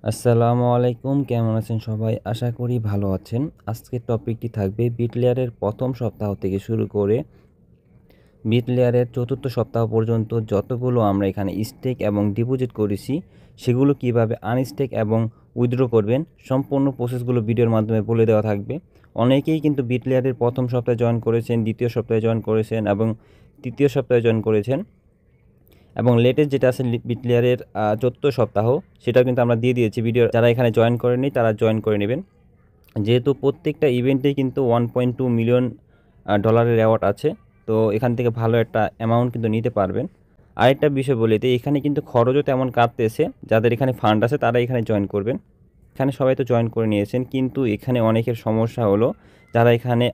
আসসালামু আলাইকুম, কেমন আছেন সবাই? আশা করি ভালো আছেন। আজকের টপিকটি থাকবে বিটলেয়ারের প্রথম সপ্তাহ থেকে শুরু করে বিটলেয়ারের চতুর্থ সপ্তাহ পর্যন্ত যতগুলো আমরা এখানে স্টেক এবং ডিপোজিট করেছি সেগুলো কিভাবে আনস্টেক এবং উইথড্র করবেন সম্পূর্ণ প্রসেসগুলো ভিডিওর মাধ্যমে বলে দেওয়া থাকবে। অনেকেই কিন্তু বিটলেয়ারের প্রথম সপ্তাহে জয়েন করেছেন, দ্বিতীয় সপ্তাহে জয়েন করেছেন এবং তৃতীয় সপ্তাহে জয়েন করেছেন এবং লেটেস্ট যেটা আছে বিটলেয়ারের ৪র্থ সপ্তাহ সেটাও কিন্তু আমরা দিয়ে দিয়েছি ভিডিও। যারা এখানে জয়েন করেনি তারা জয়েন করে নেবেন, যেহেতু প্রত্যেকটা ইভেন্টেই কিন্তু 1.2 মিলিয়ন ডলারের অ্যাওয়ার্ড আছে। তো এখান থেকে ভালো একটা অ্যামাউন্ট কিন্তু নিতে পারবেন। আরেকটা বিষয় বলে দিই, এখানে কিন্তু খরচও তেমন কাটতেছে। যাদের এখানে ফান্ড আছে তারা এখানে জয়েন করবেন। এখানে সবাই তো জয়েন করে নিয়েছেন, কিন্তু এখানে অনেকের সমস্যা হলো যারা এখানে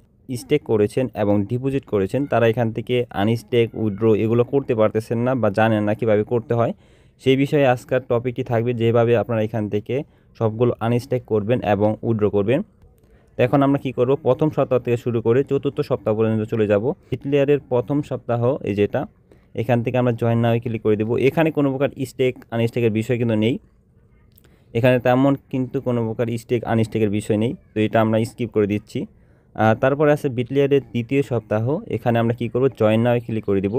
স্টেক করেছেন এবং ডিপোজিট করেছেন তারা এখান থেকে আনস্টেক উইথড্র এগুলো করতে পারতেছেন না বা জানেন না কীভাবে করতে হয়। সেই বিষয়ে আজকের টপিকটি থাকবে, যেভাবে আপনারা এখান থেকে সবগুলো আনস্টেক করবেন এবং উইথড্র করবেন। তো এখন আমরা কি করব, প্রথম সপ্তাহ থেকে শুরু করে চতুর্থ সপ্তাহ পর্যন্ত চলে যাব। বিটলেয়ারের প্রথম সপ্তাহ এই যেটা, এখান থেকে আমরা জয়েন নাও ক্লিক করে দেব। এখানে কোনো প্রকার স্টেক আনস্টেকের বিষয় কিন্তু নেই, এখানে তেমন কিন্তু কোনো প্রকার স্টেক আনস্টেকের বিষয় নেই, তো এটা আমরা স্কিপ করে দিচ্ছি। তারপরে আছে বিটলেয়ারের দ্বিতীয় সপ্তাহ, এখানে আমরা কি করব, জয়েন নাও ক্লিক করে দেব।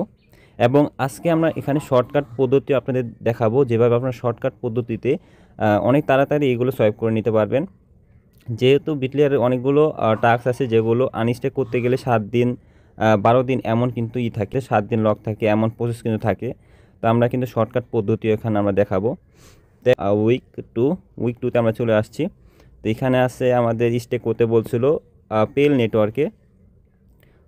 এবং আজকে আমরা এখানে শর্টকাট পদ্ধতি আপনাদের দেখাবো, যেভাবে আপনারা শর্টকাট পদ্ধতিতে অনেক তাড়াতাড়ি এগুলো সলভ করে নিতে পারবেন। যেহেতু বিটলেয়ারের অনেকগুলো টাস্ক আছে যেগুলো আনস্টেক করতে গেলে 7 দিন 12 দিন এমন কিন্তু থাকে, 7 দিন লক থাকে, এমন প্রসেস কিন্তু থাকে। তো আমরা কিন্তু শর্টকাট পদ্ধতি এখানে আমরা দেখাবো। উইক টুতে আমরা চলে আসছি। তো এখানে আছে আমাদের স্টেক করতে বলছিল পেল নেটওয়ার্কে।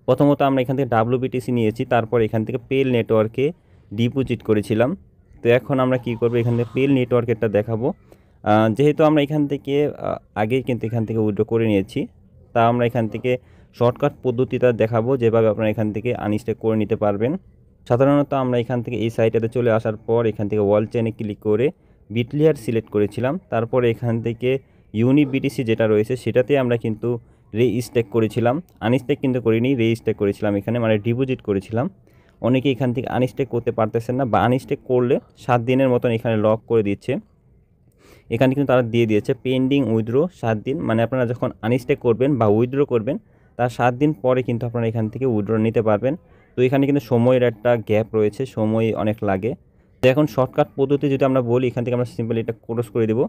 প্রথমত আমরা এখান থেকে WBTC নিয়েছি, তারপর এখান থেকে পেল নেটওয়ার্কে ডিপোজিট করেছিলাম। তো এখন আমরা কি করব, এখান থেকে পেল নেটওয়ার্কেরটা দেখাবো। যেহেতু আমরা এখান থেকে আগেই কিন্তু এখান থেকে উইথড্র করে নিয়েছি, তা আমরা এখান থেকে শর্টকাট পদ্ধতিটা দেখাবো, যেভাবে আপনারা এখান থেকে আনস্টেক করে নিতে পারবেন। সাধারণত আমরা এখান থেকে এই সাইটটাতে চলে আসার পর এখান থেকে ওয়াল চেনে ক্লিক করে বিটলেয়ার সিলেক্ট করেছিলাম। তারপরে এখান থেকে ইউনিবিটিসি যেটা রয়েছে সেটাতে আমরা কিন্তু রেস্টেক করেছিলাম, আনস্টেক কিন্তু করিনি, রেস্টেক করেছিলাম এখানে, মানে ডিপোজিট করেছিলাম। অনেকে এখান থেকে আনস্টেক করতে পারতেছেন না, বা আনস্টেক করলে 7 দিনের মতন এখানে লক করে দিচ্ছে। এখানে কিন্তু তারা দিয়ে দিয়েছে পেন্ডিং উইথড্র 7 দিন, মানে আপনারা যখন আনস্টেক করবেন বা উইথড্র করবেন তার 7 দিন পরে কিন্তু আপনারা এখান থেকে উইথড্র নিতে পারবেন। তো এখানে কিন্তু সময়ের একটা গ্যাপ রয়েছে, সময় অনেক লাগে। তো এখন শর্টকাট পদ্ধতি যদি আমরা বলি, এখান থেকে আমরা সিম্পলি এটা ক্লোজ করে দেব।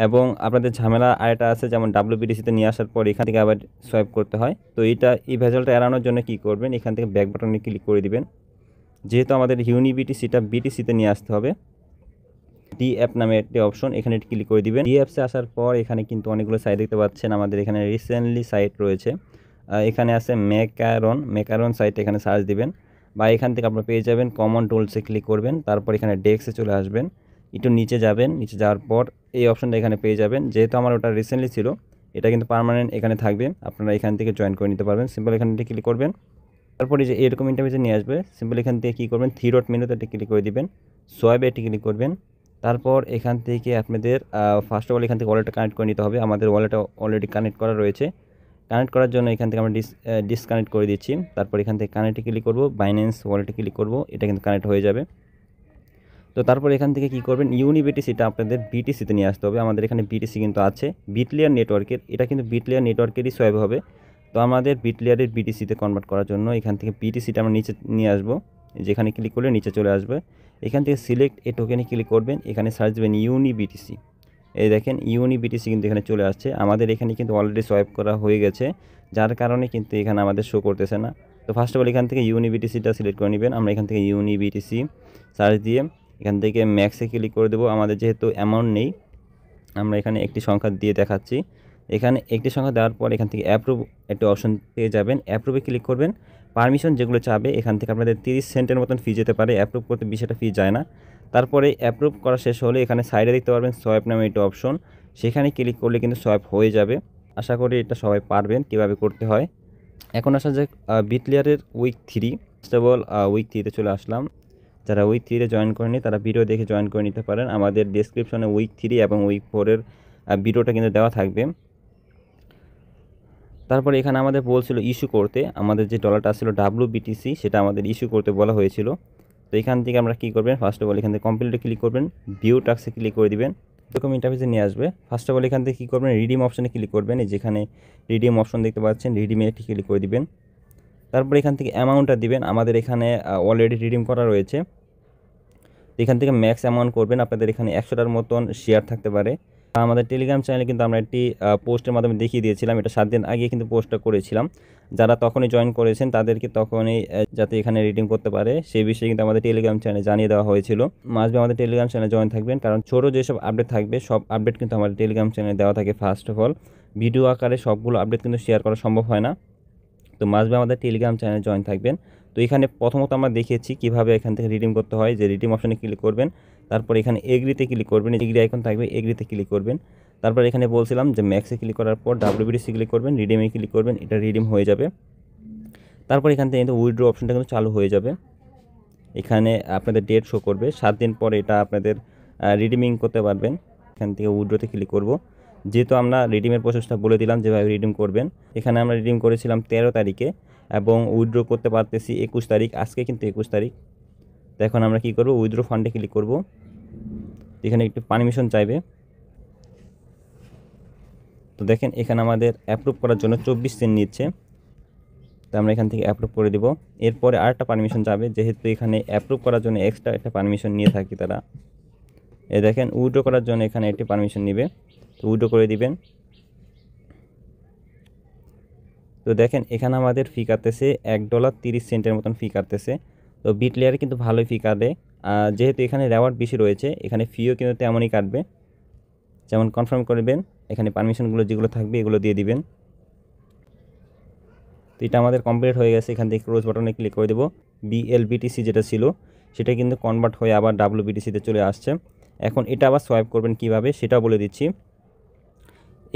এবং আপনাদের ঝামেলা আরেকটা আছে, যেমন WBTCতে নিয়ে আসার পর এখান থেকে আবার সোয়াইপ করতে হয়। তো এই ভেজালটা এড়ানোর জন্য কি করবেন, এখান থেকে ব্যাক বাটনে ক্লিক করে দিবেন। যেহেতু আমাদের ইউনিবিটিসিটা বিটিসিতে নিয়ে আসতে হবে, ডি অ্যাপ নামে একটি অপশন, এখানে ক্লিক করে দিবেন। ডি অ্যাপসে আসার পর এখানে কিন্তু অনেকগুলো সাইট দেখতে পাচ্ছেন। আমাদের এখানে রিসেন্টলি সাইট রয়েছে, এখানে আছে মেকারন সাইট, এখানে সার্চ দিবেন বা এখান থেকে আপনারা পেয়ে যাবেন। কমন টুলসে ক্লিক করবেন, তারপর এখানে ডেস্কে চলে আসবেন, একটু নিচে যাবেন, নিচে যাওয়ার পর এই অপশনটা এখানে পেয়ে যাবেন। যেহেতু আমার ওটা রিসেন্টলি ছিল, এটা কিন্তু পার্মানেন্ট এখানে থাকবে, আপনারা এখান থেকে জয়েন করে নিতে পারবেন। সিম্পল এখান থেকে ক্লিক করবেন, তারপরে যে এরকম ইন্টারফেসে নিয়ে আসবে। সিম্পল এখান থেকে কী করবেন, থ্রি ডট মেনুতে ক্লিক করে দিবেন, সোয়াইপে এটি ক্লিক করবেন। তারপর এখান থেকে আপনাদের ফার্স্ট অফ অল এখান থেকে ওয়ালেটটা কানেক্ট করে নিতে হবে। আমাদের ওয়ালেটটা অলরেডি কানেক্ট করা রয়েছে। কানেক্ট করার জন্য এখান থেকে আমরা ডিসকানেক্ট করে দিচ্ছি। তারপর এখান থেকে কানেক্টে ক্লিক করব, বাইন্যান্স ওয়ালেটে ক্লিক করব, এটা কিন্তু কানেক্ট হয়ে যাবে। তো তারপর এখান থেকে কি করবেন, ইউনিবিটিসিটা আপনাদের বিটিসিতে নিয়ে আসতে হবে। আমাদের এখানে বিটিসি কিন্তু আছে বিটলেয়ার নেটওয়ার্কের, এটা কিন্তু বিটলেয়ার নেটওয়ার্কেরই সোয়াইপ হবে। তো আমাদের বিটলেয়ারের বিটিসিতে কনভার্ট করার জন্য এখান থেকে বিটিসিটা আমরা নিচে নিয়ে আসবো, যেখানে ক্লিক করলে নিচে চলে আসবে। এখান থেকে সিলেক্ট এ টোকেনে ক্লিক করবেন, এখানে সার্চ দেবেন ইউনিবিটিসি। এই দেখেন ইউনিবিটিসি কিন্তু এখানে চলে আসছে। আমাদের এখানে কিন্তু অলরেডি সোয়াইপ করা হয়ে গেছে, যার কারণে কিন্তু এখানে আমাদের শো করতেছে না। তো ফার্স্ট অফ অল এখান থেকে ইউনিবিটিসিটা সিলেক্ট করে নেবেন। আমরা এখান থেকে ইউনিবিটিসি সার্চ দিয়ে এখান থেকে ম্যাক্সে ক্লিক করে দেবো। আমাদের যেহেতু অ্যামাউন্ট নেই, আমরা এখানে একটি সংখ্যা দিয়ে দেখাচ্ছি। এখানে একটি সংখ্যা দেওয়ার পর এখান থেকে অ্যাপ্রুভ একটি অপশন পেয়ে যাবেন, অ্যাপ্রুভে ক্লিক করবেন। পারমিশন যেগুলো চাবে এখান থেকে আপনাদের 30 সেন্টের মতন ফি যেতে পারে, অ্যাপ্রুভ করতে বেশি একটা ফি যায় না। তারপরে অ্যাপ্রুভ করা শেষ হলে এখানে সাইডে দেখতে পারবেন সোয়াইপ নামে একটি অপশন, সেখানে ক্লিক করলে কিন্তু সোয়াইপ হয়ে যাবে। আশা করি এটা সবাই পারবেন কীভাবে করতে হয়। এখন আসা যাক বিটলেয়ারের week 3। First of all week 3তে চলে আসলাম। যারা উইক 3-তে জয়েন করেনি তারা ভিডিও দেখে জয়েন করে নিতে পারেন। আমাদের ডেসক্রিপশনে উইক 3 এবং উইক 4-এর ভিডিওটা কিন্তু দেওয়া থাকবে। তারপরে এখানে আমাদের বলছিল ইস্যু করতে, আমাদের যে ডলারটা ছিল WBTC সেটা আমাদের ইস্যু করতে বলা হয়েছিল। তো এখান থেকে আমরা কী করবেন, ফার্স্ট অফ অল এখান থেকে কমপ্লিটে ক্লিক করবেন, ভিউ টাস্কে ক্লিক করে দিবেন। এরকম ইন্টারফেসে নিয়ে আসবে। ফার্স্ট অফ অল এখান থেকে কী করবেন, রিডিম অপশানে ক্লিক করবেন। এই যেখানে রিডিম অপশন দেখতে পাচ্ছেন, রিডিমে একটি ক্লিক করে দিবেন। তারপর এখান থেকে অ্যামাউন্টটা দিবেন। আমাদের এখানে অলরেডি রিডিম করা রয়েছে, এখান থেকে ম্যাক্স অ্যামাউন্ট করবেন। আপনাদের এখানে 100টার মতন শেয়ার থাকতে পারে। আমাদের টেলিগ্রাম চ্যানেলে কিন্তু আমরা একটি পোস্টের মাধ্যমে দেখিয়ে দিয়েছিলাম, এটা 7 দিন আগে কিন্তু পোস্টটা করেছিলাম। যারা তখনই জয়েন করেছেন তাদেরকে তখনই যাতে এখানে রিডিম করতে পারে সেই বিষয়ে কিন্তু আমাদের টেলিগ্রাম চ্যানেলে জানিয়ে দেওয়া হয়েছিল। মাসবে আমাদের টেলিগ্রাম চ্যানেলে জয়েন থাকবেন, কারণ ছোটো যেসব আপডেট থাকবে সব আপডেট কিন্তু আমাদের টেলিগ্রাম চ্যানেলে দেওয়া থাকে। ফার্স্ট অফ অল ভিডিও আকারে সবগুলো আপডেট কিন্তু শেয়ার করা সম্ভব হয় না, তো মাসবে আমাদের টেলিগ্রাম চ্যানেলে জয়েন থাকবেন। তো এখানে প্রথমত আমরা দেখিয়েছি কীভাবে এখান থেকে রিডিম করতে হয়। যে রিডিম অপশানে ক্লিক করবেন, তারপর এখানে এগ্রিতে ক্লিক করবেন, এগ্রি আইকন থাকবে, এগ্রিতে ক্লিক করবেন। তারপর এখানে বলছিলাম যে ম্যাক্সে ক্লিক করার পর WBTC ক্লিক করবেন, রিডিমে ক্লিক করবেন, এটা রিডিম হয়ে যাবে। তারপর এখান থেকে কিন্তু উইথড্র অপশানটা কিন্তু চালু হয়ে যাবে। এখানে আপনাদের ডেট শো করবে, 7 দিন পরে এটা আপনাদের রিডিমিং করতে পারবেন। এখান থেকে উইথড্রতে ক্লিক করব। যেহেতু আমরা রিডিমের প্রসেসটা বলে দিলাম যেভাবে রিডিম করবেন। এখানে আমরা রিডিম করেছিলাম 13 তারিখে এবং উইথড্র করতে পারতেছি 21 তারিখ, আজকে কিন্তু 21 তারিখ। তো এখন আমরা কী করব, উইথড্র ফান্ডে ক্লিক করব। এখানে একটু পারমিশন চাইবে, তো দেখেন এখানে আমাদের অ্যাপ্রুভ করার জন্য 24 সেন্ট নিচ্ছে, তো আমরা এখান থেকে অ্যাপ্রুভ করে দিব। এরপরে আরেকটা পারমিশন যাবে, যেহেতু এখানে অ্যাপ্রুভ করার জন্য এক্সট্রা একটা পারমিশন নিয়ে থাকি তারা। এ দেখেন উইথড্র করার জন্য এখানে একটি পারমিশন নেবে, তো উইথড্র করে দিবেন। তো দেখেন এখানে আমাদের ফি কাটতেছে $1.30 মতন ফি কাটতেছে। তো বিটলেয়ারে কিন্তু ভালোই ফি কাটে, যেহেতু এখানে রেওয়ার্ড বেশি রয়েছে এখানে ফিও কিন্তু তেমনই কাটবে। যেমন কনফার্ম করবেন, এখানে পারমিশনগুলো যেগুলো থাকবে এগুলো দিয়ে দিবেন। তো এটা আমাদের কমপ্লিট হয়ে গেছে। এখান থেকে ক্লোজ বাটনে ক্লিক করে দেবো। BLBTC যেটা ছিল সেটা কিন্তু কনভার্ট হয়ে আবার WBTCতে চলে আসছে। এখন এটা আবার সোয়াইপ করবেন কিভাবে সেটাও বলে দিচ্ছি।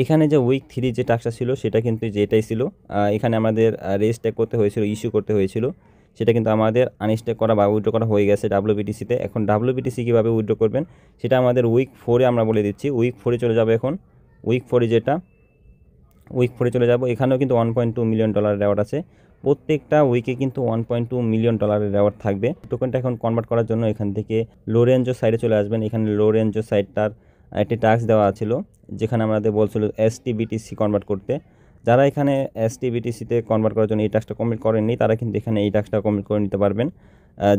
এখানে যে উইক 3 যে টাস্কটা ছিল সেটা কিন্তু যেটাই ছিল, এখানে আমাদের রেজিস্টার করতে হয়েছিল, ইস্যু করতে হয়েছিল, সেটা কিন্তু আমাদের আনস্টেক করা বা উইথড্র করা হয়ে গেছে WBTCতে। এখন WBTC কীভাবে উইথড্র করবেন সেটা আমাদের উইক 4-এ আমরা বলে দিচ্ছি। উইক 4-এ চলে যাবে। এখন উইক 4-এ উইক 4-এ চলে যাব। এখানেও কিন্তু $1.2 মিলিয়ন রেওয়ার্ড আছে। প্রত্যেকটা উইকে কিন্তু $1.2 মিলিয়ন রেওয়ার্ড থাকবে। টোকেনটা এখন কনভার্ট করার জন্য এখান থেকে লো রেঞ্জো সাইডে চলে আসবেন। এখানে লো রেঞ্জো সাইডটার একটি টাস্ক দেওয়া ছিল, যেখানে আমাদের বলছিল STBTC কনভার্ট করতে। যারা এখানে STBTCতে কনভার্ট করার জন্য এই টাস্কটা কমপ্লিট করেননি তারা কিন্তু এখানে এই টাস্কটা কমপ্লিট করে নিতে পারবেন।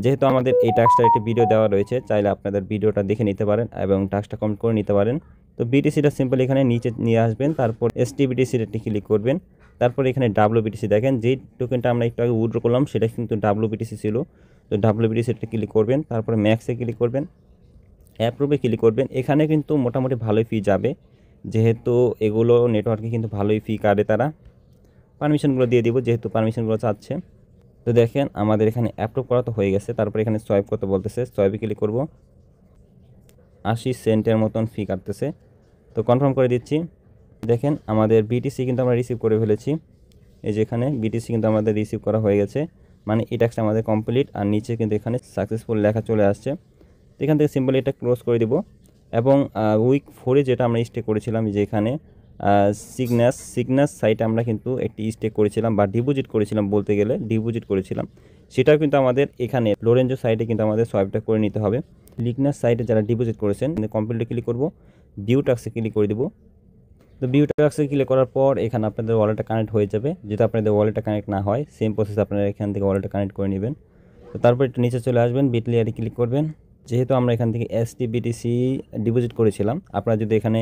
যেহেতু আমাদের এই টাস্কটার একটি ভিডিও দেওয়া রয়েছে, চাইলে আপনাদের ভিডিওটা দেখে নিতে পারেন এবং টাস্কটা কমপ্লিট করে নিতে পারেন। তো BTCটা সিম্পল এখানে নিচে নিয়ে আসবেন, তারপর STBTCর একটি ক্লিক করবেন। তারপর এখানে WBTC দেখেন যেই টোকেনটা আমরা একটু আগে উইথড্র করলাম সেটা কিন্তু WBTC ছিল। তো WBTCটা ক্লিক করবেন, তারপরে ম্যাক্সে ক্লিক করবেন, অ্যাপ্রুভে ক্লিক করবেন। এখানে কিন্তু মোটামুটি ভালোই ফি যাবে, যেহেতু এগুলো নেটওয়ার্কে কিন্তু ভালোই ফি কাটে তারা। পারমিশনগুলো দিয়ে দিব যেহেতু পারমিশনগুলো চাচ্ছে। তো দেখেন আমাদের এখানে অ্যাপ্রুভ করা তো হয়ে গেছে। তারপর এখানে সোয়াইপ করতে বলতেছে, সোয়াইপে ক্লিক করব। 80 সেন্টের মতন ফি কাটতেছে, তো কনফার্ম করে দিচ্ছি। দেখেন আমাদের BTC কিন্তু আমরা রিসিভ করে ফেলেছি। এই যে এখানে BTC কিন্তু আমাদের রিসিভ করা হয়ে গেছে, মানে এই টাস্কটা আমাদের কমপ্লিট। আর নিচে কিন্তু এখানে সাকসেসফুল লেখা চলে আসছে। তো এখান থেকে সিম্পলি এটা ক্লোজ করে দিব। এবং উইক 4-এ যেটা আমরা স্টে করেছিলাম, যে এখানে সিগনাস সাইটে আমরা কিন্তু একটি স্টে করেছিলাম বা ডিপোজিট করেছিলাম, বলতে গেলে ডিপোজিট করেছিলাম, সেটাও কিন্তু আমাদের এখানে লোরেঞ্জো সাইটে কিন্তু আমাদের সোয়াইপটা করে নিতে হবে। লিগনাস সাইটে যারা ডিপোজিট করেছেন কমপ্লিটে ক্লিক করব, ভিউ টাস্কে ক্লিক করে দেবো। তো ভিউ টাস্কে ক্লিক করার পর এখানে আপনাদের ওয়ালেটটা কানেক্ট হয়ে যাবে। যদি আপনাদের ওয়ালেটটা কানেক্ট না হয় সেম প্রসেস আপনারা এখান থেকে ওয়ালেটটা কানেক্ট করে নেবেন। তো তারপর একটু নিচে চলে আসবেন, বিটলেয়ারে ক্লিক করবেন। যেহেতু আমরা এখান থেকে STBTC ডিপোজিট করেছিলাম, আপনারা যদি এখানে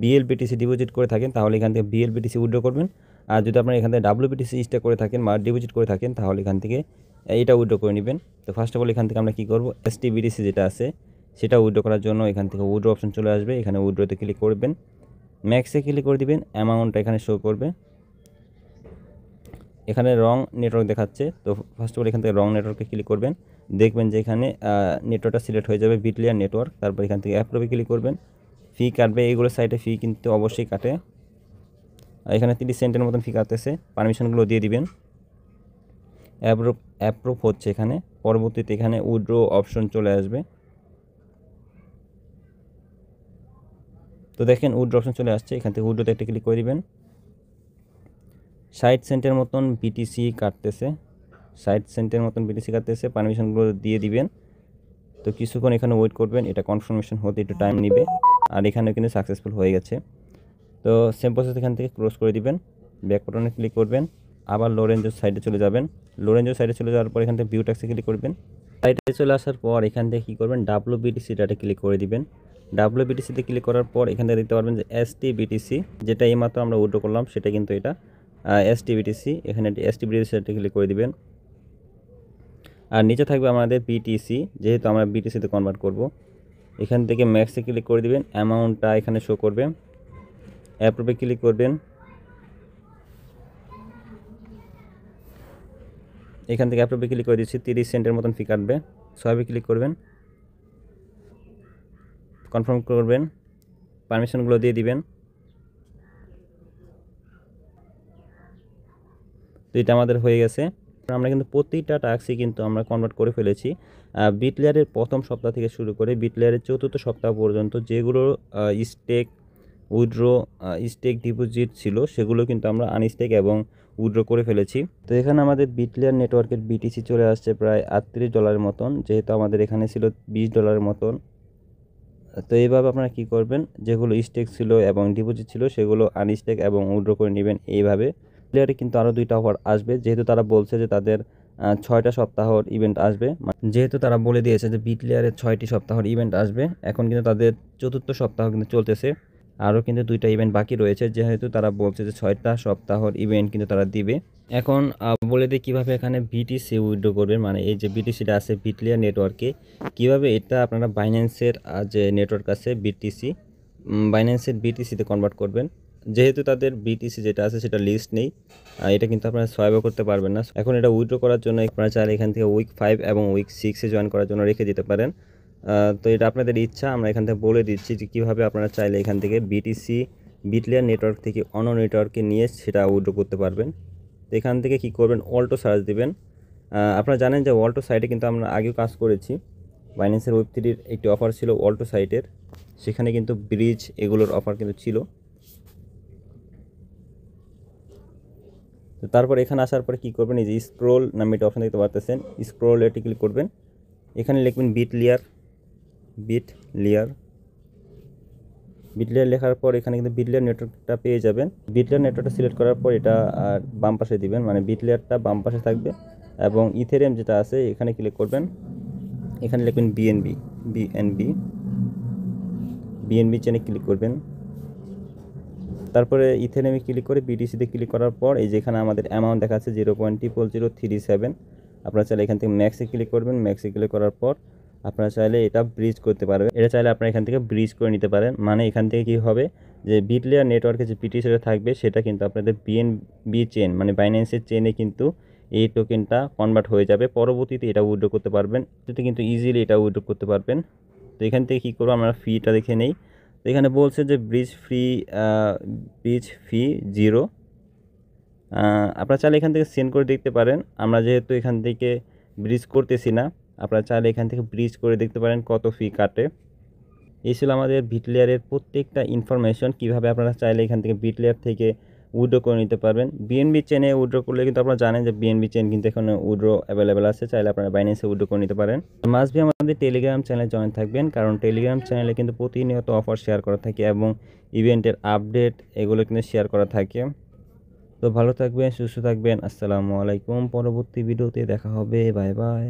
BLBTC ডিপোজিট করে থাকেন তাহলে এখান থেকে BLBTC উইথড্র করবেন। আর যদি আপনারা এখান থেকে WBTC স্টে করে থাকেন বা ডিপোজিট করে থাকেন তাহলে এখান থেকে এইটা উইথড্র করে নেবেন। তো ফার্স্ট অফ অল এখান থেকে আমরা কী করব, STBTC যেটা আছে সেটা উইথড্র করার জন্য এখান থেকে উইথড্র অপশন চলে আসবে। এখানে উইথড্রতে ক্লিক করবেন, ম্যাক্সে ক্লিক করে দিবেন, অ্যামাউন্টটা এখানে শো করবে। এখানে রং নেটওয়ার্ক দেখাচ্ছে, তো ফার্স্ট অফ অল এখান থেকে রং নেটওয়ার্কে ক্লিক করবেন। দেখবেন যে এখানে নেটওয়ার্কটা সিলেক্ট হয়ে যাবে বিটলেয়ার নেটওয়ার্ক। তারপর এখান থেকে অ্যাপ্রুভে ক্লিক করবেন। ফি কাটবে, এইগুলো সাইটে ফি কিন্তু অবশ্যই কাটে। এখানে 30 সেন্টের মতন ফি কাটতেছে, পারমিশনগুলো দিয়ে দিবেন। অ্যাপ্রুভ হচ্ছে এখানে। পরবর্তীতে এখানে উইথড্র অপশন চলে আসবে। তো দেখেন উইথড্র অপশন চলে আসছে, এখান থেকে উইথড্রতে একটা ক্লিক করে দিবেন। 60 সেন্টের মতন BTC কাটতেছে, 60 সেন্টের মতন BTC কাটতেছে, পারমিশনগুলো দিয়ে দিবেন। তো কিছুক্ষণ এখানে ওয়েট করবেন, এটা কনফার্মেশন হতে একটু টাইম নেবে। আর এখানেও কিন্তু সাকসেসফুল হয়ে গেছে। তো সেম প্রসেস এখান থেকে ক্লোজ করে দিবেন, ব্যাক বাটনে ক্লিক করবেন, আবার লোরেঞ্জোর সাইডে চলে যাবেন। লোরেঞ্জোর সাইডে চলে যাওয়ার পর এখান থেকে ভিউ ট্যাক্সে ক্লিক করবেন। সাইডে চলে আসার পর এখান থেকে কী করবেন, WBTC ডাটা ক্লিক করে দিবেন। WBTCতে ক্লিক করার পর এখান থেকে দেখতে পারবেন যে STBTC, যেটা এইমাত্র আমরা উইথড্র করলাম সেটা কিন্তু এটা STBTC। এখানে STBTCতে ক্লিক করে দিবেন। আর নিচে থাকবে আমাদের BTC, যেহেতু আমরা BTCতে কনভার্ট করব। এখান থেকে ম্যাক্সে ক্লিক করে দিবেন, অ্যামাউন্টটা এখানে শো করবে, অ্যাপ্রুভে ক্লিক করবেন। এখান থেকে অ্যাপ্রুভে ক্লিক করে দিচ্ছি, 30 সেন্টের মতন ফি কাটবে। সবে ক্লিক করবেন, কনফার্ম করবেন, পারমিশনগুলো দিয়ে দিবেন। তো এটা আমাদের হয়ে গেছে। আমরা কিন্তু প্রতিটা টাস্কই কিন্তু আমরা কনভার্ট করে ফেলেছি। বিটলেয়ারের প্রথম সপ্তাহ থেকে শুরু করে বিটলেয়ারের চতুর্থ সপ্তাহ পর্যন্ত যেগুলো স্টেক উইথড্রো স্টেক ডিপোজিট ছিল সেগুলো কিন্তু আমরা আনস্টেক এবং উইথড্রো করে ফেলেছি। তো এখানে আমাদের বিটলেয়ার নেটওয়ার্কের BTC চলে আসছে প্রায় $38 মতন, যেহেতু আমাদের এখানে ছিল $20 মতন। তো এইভাবে আপনারা কী করবেন, যেগুলো স্টেক ছিল এবং ডিপোজিট ছিল সেগুলো আনস্টেক এবং উইথড্র করে নেবেন এইভাবে। প্লেয়ারে কিন্তু আরও 2টা অফার আসবে, যেহেতু তারা বলছে যে তাদের 6টা সপ্তাহর ইভেন্ট আসবে। যেহেতু তারা বলে দিয়েছে যে বিটলেয়ারের 6টি সপ্তাহর ইভেন্ট আসবে, এখন কিন্তু তাদের চতুর্থ সপ্তাহ কিন্তু চলতেছে। আরও কিন্তু 2টা ইভেন্ট বাকি রয়েছে, যেহেতু তারা বলছে যে 6টা সপ্তাহর ইভেন্ট কিন্তু তারা দিবে। এখন বলে দিই কীভাবে এখানে BTC উইথড্র করবেন, মানে এই যে BTCটা আছে বিটলেয়ার নেটওয়ার্কে, কীভাবে এটা আপনারা বাইন্যান্সের যে নেটওয়ার্ক আছে বাইন্যান্সের BTCতে কনভার্ট করবেন। যেহেতু তাদের BTC যেটা আছে সেটা লিস্ট নেই, এটা কিন্তু আপনারা সোয়াইপও করতে পারবেন না। এখন এটা উইথড্র করার জন্য আপনারা চাইলে এখান থেকে উইক 5 এবং উইক 6-এ জয়েন করার জন্য রেখে দিতে পারেন। তো এটা আপনাদের ইচ্ছা, আমরা এখান থেকে বলে দিচ্ছি যে কীভাবে আপনারা চাইলে এখান থেকে BTC বিটলেয়ার নেটওয়ার্ক থেকে অন্য নেটওয়ার্কে নিয়ে সেটা উইথড্র করতে পারবেন। তো এখান থেকে কী করবেন, অল্টো সার্চ দিবেন। আপনারা জানেন যে অল্টো সাইটে কিন্তু আমরা আগেও কাজ করেছি। বাইন্যান্সের Web3-র একটি অফার ছিল অল্টো সাইটের, সেখানে কিন্তু ব্রিজ এগুলোর অফার কিন্তু ছিল। তো তারপর এখানে আসার পরে কী করবেন, এই যে স্ক্রোল নামে একটা অপশন দেখতে পাচ্ছেন, স্ক্রোল এটি ক্লিক করবেন। এখানে লিখবেন বিটলেয়ার লেখার পর এখানে কিন্তু বিটলেয়ার নেটওয়ার্কটা পেয়ে যাবেন। বিটলেয়ার নেটওয়ার্কটা সিলেক্ট করার পর এটা বাম পাশে দিবেন, মানে বিটলেয়ারটা বাম পাশে থাকবে এবং ইথেরিয়াম যেটা আছে এখানে ক্লিক করবেন। এখানে লিখবেন বিএনবি চেনে ক্লিক করবেন। তারপরে ইথেরিয়ামে ক্লিক করে BTCতে ক্লিক করার পর এই যে এখানে আমাদের অ্যামাউন্ট দেখাচ্ছে 0.00037। আপনারা চাইলে এখান থেকে ম্যাক্সে ক্লিক করবেন। ম্যাক্সে ক্লিক করার পর আপনারা চাইলে এটা ব্রিজ করতে পারবেন। এটা চাইলে আপনারা এখান থেকে ব্রিজ করে নিতে পারেন। মানে এখান থেকে কী হবে, যে বিটলেয়ার নেটওয়ার্কে যে BTCটা থাকবে সেটা কিন্তু আপনাদের BNB চেন, মানে বাইন্যান্সের চেনে কিন্তু এই টোকেনটা কনভার্ট হয়ে যাবে। পরবর্তীতে এটা উইথড্র করতে পারবেন, এতে কিন্তু ইজিলি এটা উইথড্র করতে পারবেন। তো এখান থেকে কী করবো, আমরা ফিটা দেখে নেই। তো এখানে বলছে যে ব্রিজ ফি 0। আপনারা চাইলে এখান থেকে সেন্ড করে দেখতে পারেন। আমরা যেহেতু এখান থেকে ব্রিজ করতেছি না, আপনারা চাইলে এখান থেকে ব্রিজ করে দেখতে পারেন কত ফি কাটে। এই ছিল আমাদের বিটলেয়ারের প্রত্যেকটা ইনফরমেশন, কীভাবে আপনারা চাইলে এখান থেকে বিটলেয়ার থেকে উইথড্র করে নিতে পারবেন। BNB চেনে উইথড্র করলে কিন্তু আপনারা জানেন যে BNB চেন কিন্তু এখানে উইথড্র অ্যাভেলেবেল আছে, চাইলে আপনারা বাইন্যান্সে উইথড্র করে নিতে পারেন। মাস্ট বি আমাদের টেলিগ্রাম চ্যানেলে জয়েন থাকবেন, কারণ টেলিগ্রাম চ্যানেলে কিন্তু প্রতিনিয়ত অফার শেয়ার করা থাকে এবং ইভেন্টের আপডেট এগুলো কিন্তু শেয়ার করা থাকে। তো ভালো থাকবেন, সুস্থ থাকবেন। আসসালামু আলাইকুম। পরবর্তী ভিডিওতে দেখা হবে। Bye bye.